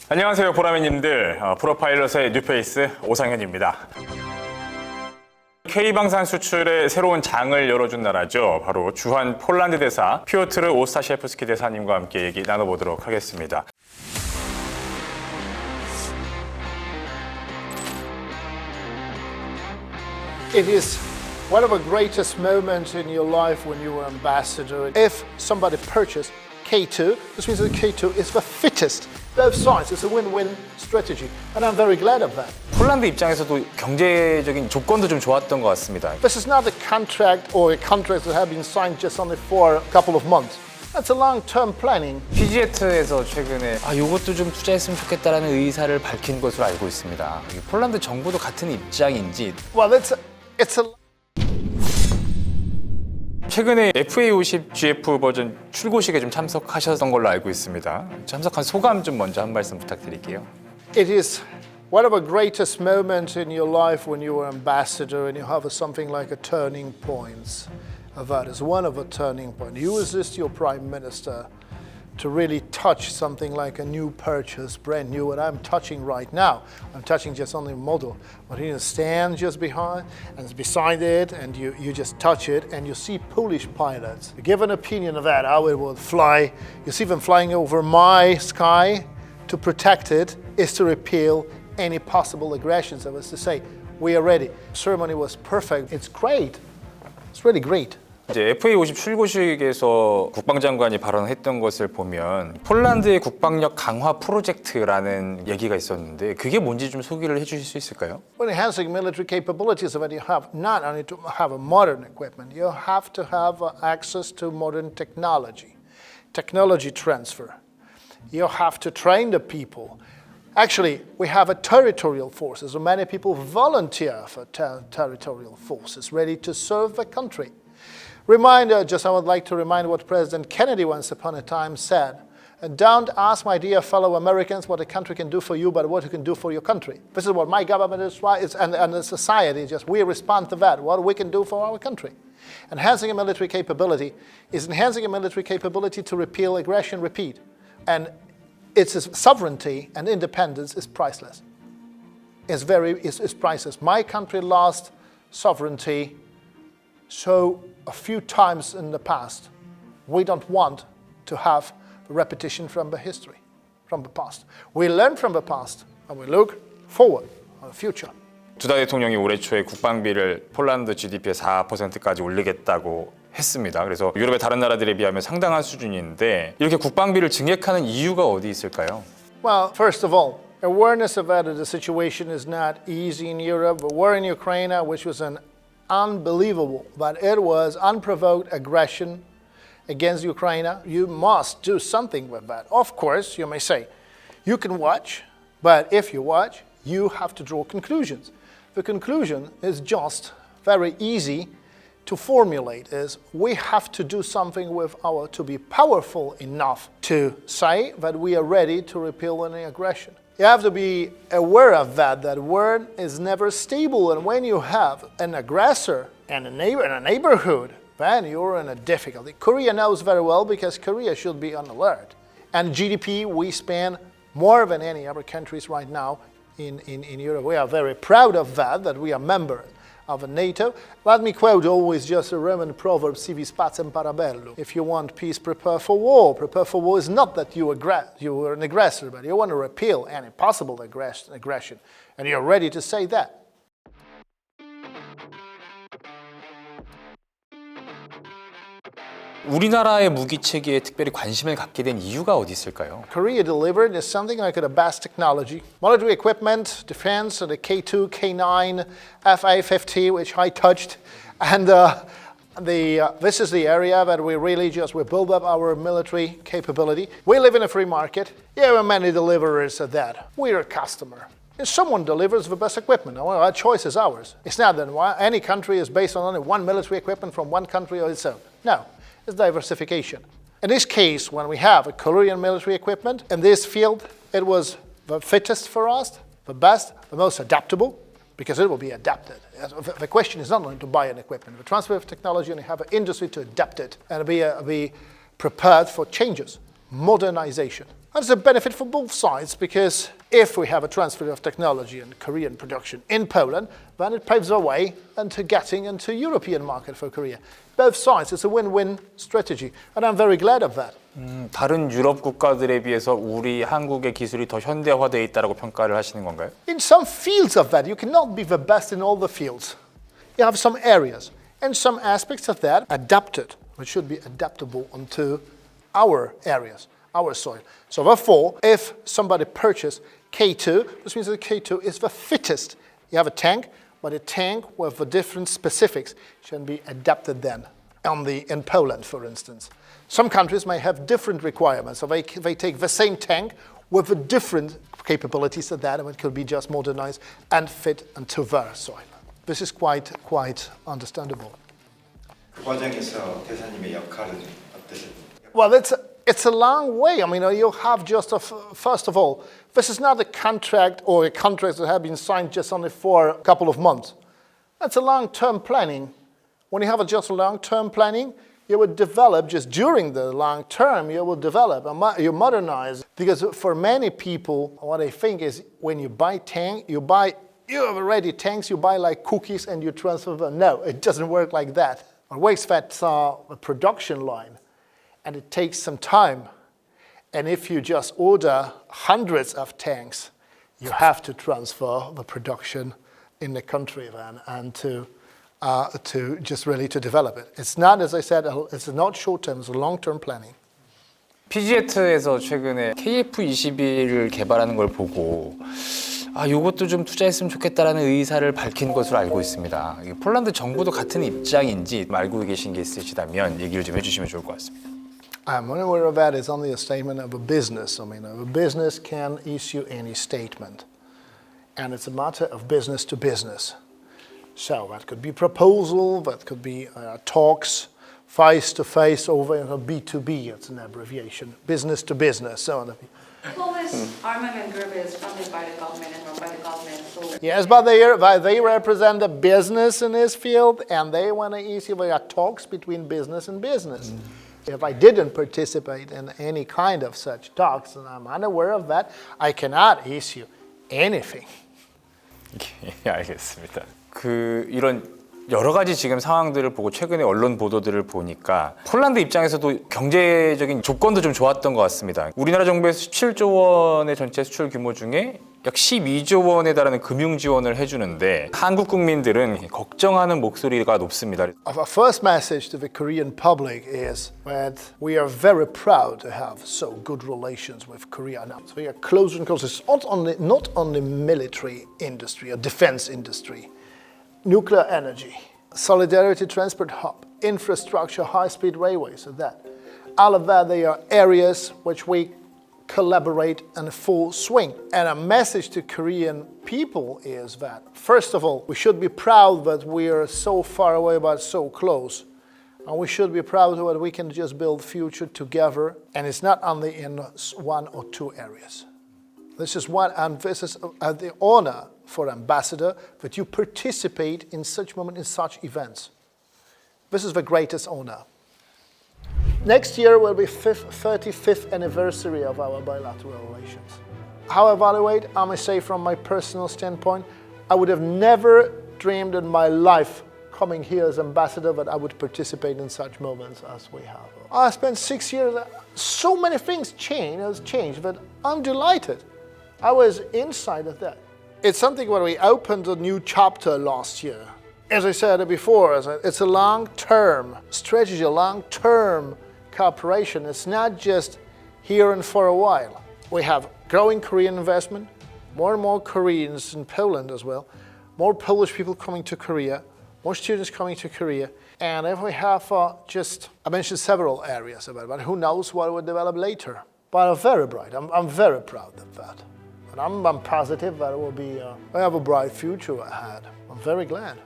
안녕하세요, 보라매님들. 프로파일럿의 뉴페이스 오상현입니다. K-방산수출의 새로운 장을 열어준 나라죠. 바로 주한 폴란드 대사 피오트르 오스타셰프스키 대사님과 함께 얘기 나눠보도록 하겠습니다. It is one of the greatest moments in your life when you were ambassador. If somebody purchased K2, this means that K2 is the fittest. Both sides, it's a win-win strategy, and I'm very glad of that. 폴란드 입장에서도 경제적인 조건도 좀 좋았던 것 같습니다. This is not a contract or a contract that have been signed just only for a couple of months. That's a long-term planning. PGZ에서 최근에 이것도 좀 투자했으면 좋겠다라는 의사를 밝힌 것으로 알고 있습니다. 폴란드 정부도 같은 입장인지. Well, it's a 최근에 FA50GF 버전 출고식에 좀 참석하셨던 걸로 알고 있습니다. 참석한 소감 좀 먼저 한 말씀 부탁드릴게요. It is one of the greatest moments in your life when you were ambassador and you have something like a turning point. That is one of the turning points. You assist your prime minister to really touch something like a new purchase, brand new, what I'm touching right now. I'm touching just only a model, but you stand just behind and beside it, and you just touch it, and you see Polish pilots. You give an opinion of that, how it will fly. You see them flying over my sky. To protect it is to repel any possible aggressions. That was to say, we are ready. The ceremony was perfect. It's great. It's really great. 이제 FA50 출고식에서 국방장관이 발언했던 것을 보면 폴란드의 국방력 강화 프로젝트라는 얘기가 있었는데 그게 뭔지 좀 소개를 해주실 수 있을까요? When enhancing military capabilities, that you have not only to have a modern equipment, you have to have access to modern technology transfer. You have to train the people. Actually, we have a territorial forces, so many people volunteer for territorial forces ready to serve the country. I would like to remind what President Kennedy once upon a time said. Don't ask, my dear fellow Americans, what a country can do for you, but what you can do for your country. This is what my government is, and the society, we respond to that, what we can do for our country. Enhancing a military capability is enhancing a military capability to repel aggression, repeat. And its sovereignty and independence is priceless. It's priceless. My country lost sovereignty so a few times in the past. We don't want to have a repetition from the history, from the past. We learn from the past and we look forward on the future. 두다 대통령이 올해 초에 국방비를 폴란드 GDP의 4%까지 올리겠다고 했습니다. 그래서 유럽의 다른 나라들에 비하면 상당한 수준인데 이렇게 국방비를 증액하는 이유가 어디 있을까요? Well, first of all, awareness of that the situation is not easy in Europe. The war in Ukraine, which was an unbelievable, but it was unprovoked aggression against Ukraine. You must do something with that. Of course, you may say, you can watch, but if you watch, you have to draw conclusions. The conclusion is just very easy to formulate, is we have to do something to be powerful enough to say that we are ready to repel any aggression. You have to be aware of that war is never stable, and when you have an aggressor and a neighborhood, then you're in a difficulty. Korea knows very well because Korea should be on alert. And GDP, we spend more than any other countries right now in Europe. We are very proud of that we are member of NATO. Let me quote always just a Roman proverb, si vis pacem para bello. If you want peace, prepare for war. Prepare for war is not that you are an aggressor, but you want to repel any possible aggression. And you're ready to say that. 우리나라의 무기 체계에 특별히 관심을 갖게 된 이유가 어디 있을까요? Korea delivered is something like the best technology. Military equipment, defense, the K2, K9, FA50, which I touched. And this is the area that we build up our military capability. We live in a free market. There are many deliverers of that. We're a customer. If someone delivers the best equipment, well, our choice is ours. It's not that any country is based on only one military equipment from one country or its own. No. Is diversification. In this case, when we have a Korean military equipment, in this field, it was the fittest for us, the best, the most adaptable, because it will be adapted. The question is not only to buy an equipment, the transfer of technology and have an industry to adapt it and be prepared for changes, modernization. That's a benefit for both sides because if we have a transfer of technology and Korean production in Poland, then it paves our way into getting into European market for Korea. Both sides, it's a win-win strategy, and I'm very glad of that. 다른 유럽 국가들에 비해서 우리 한국의 기술이 더 현대화되어 있다고 평가를 하시는 건가요? In some fields of that, you cannot be the best in all the fields. You have some areas, and some aspects of that adapted, which should be adaptable onto our areas, our soil. So therefore, if somebody purchases K2, this means that K2 is the fittest. You have a tank, but a tank with the different specifics can be adapted then in Poland, for instance. Some countries may have different requirements, so they take the same tank with the different capabilities of that, and it could be just modernized and fit into their soil. This is quite understandable. 그 과정에서 대사님의 역할은 어떠셨나요? Well, it's a long way. I mean, you have just first of all, this is not a contract or a contract that have been signed just only for a couple of months. That's a long-term planning. When you have just a long-term planning, you would develop just during the long term. You will develop, you modernize. Because for many people, what I think is when you buy tank, you have already tanks. You buy like cookies and you transfer them. No, it doesn't work like that. It works that's a production line. And it takes some time. And if you just order hundreds of tanks, you have to transfer the production in the country then and to just really to develop it. It's not, as I said, it's not short term, it's a long term planning. PGZ에서 최근에 KF-21을 개발하는 걸 보고 이것도 좀 투자했으면 좋겠다라는 의사를 밝힌 것으로 알고 있습니다. 폴란드 정부도 같은 입장인지 알고 계신 게 있으시다면 얘기를 좀 해주시면 좋을 것 같습니다. I'm unaware of that. It's only a statement of a business. I mean, a business can issue any statement. And it's a matter of business to business. So that could be proposal, that could be talks, face-to-face over B2B, it's an abbreviation, business to business. So Polish armament group is funded by the government and run by the government. So yes, but they represent a business in this field, and they want to issue talks between business and business. If I didn't participate in any kind of such talks, and I'm unaware of that, I cannot issue anything. 예, 알겠습니다. 이런 여러 가지 지금 상황들을 보고 최근에 언론 보도들을 보니까 폴란드 입장에서도 경제적인 조건도 좀 좋았던 것 같습니다. 우리나라 정부에서 17조 원의 전체 수출 규모 중에 약 12조 원에 달하는 금융 지원을 해주는데 한국 국민들은 걱정하는 목소리가 높습니다. Our first message to the Korean public is that we are very proud to have so good relations with Korea now. So we are close and close. It's not only military industry or defense industry. Nuclear energy, solidarity transport hub, infrastructure, high-speed railways, so that. All of that, they are areas which we collaborate in full swing. And a message to Korean people is that, first of all, we should be proud that we are so far away but so close. And we should be proud that we can just build future together. And it's not only in one or two areas. This is one, and this is the honor for ambassador that you participate in such moment, in such events. This is the greatest honor. Next year will be 35th anniversary of our bilateral relations. How I evaluate, I may say from my personal standpoint, I would have never dreamed in my life coming here as ambassador that I would participate in such moments as we have. I spent 6 years, so many things changed, but I'm delighted. I was inside of that. It's something where we opened a new chapter last year. As I said before, it's a long-term strategy, a long-term cooperation. It's not just here and for a while. We have growing Korean investment, more and more Koreans in Poland as well, more Polish people coming to Korea, more students coming to Korea. And if we have I mentioned several areas about it, but who knows what will develop later. But I'm very bright. I'm very proud of that. And I'm positive that it will be, I have a bright future ahead. I'm very glad.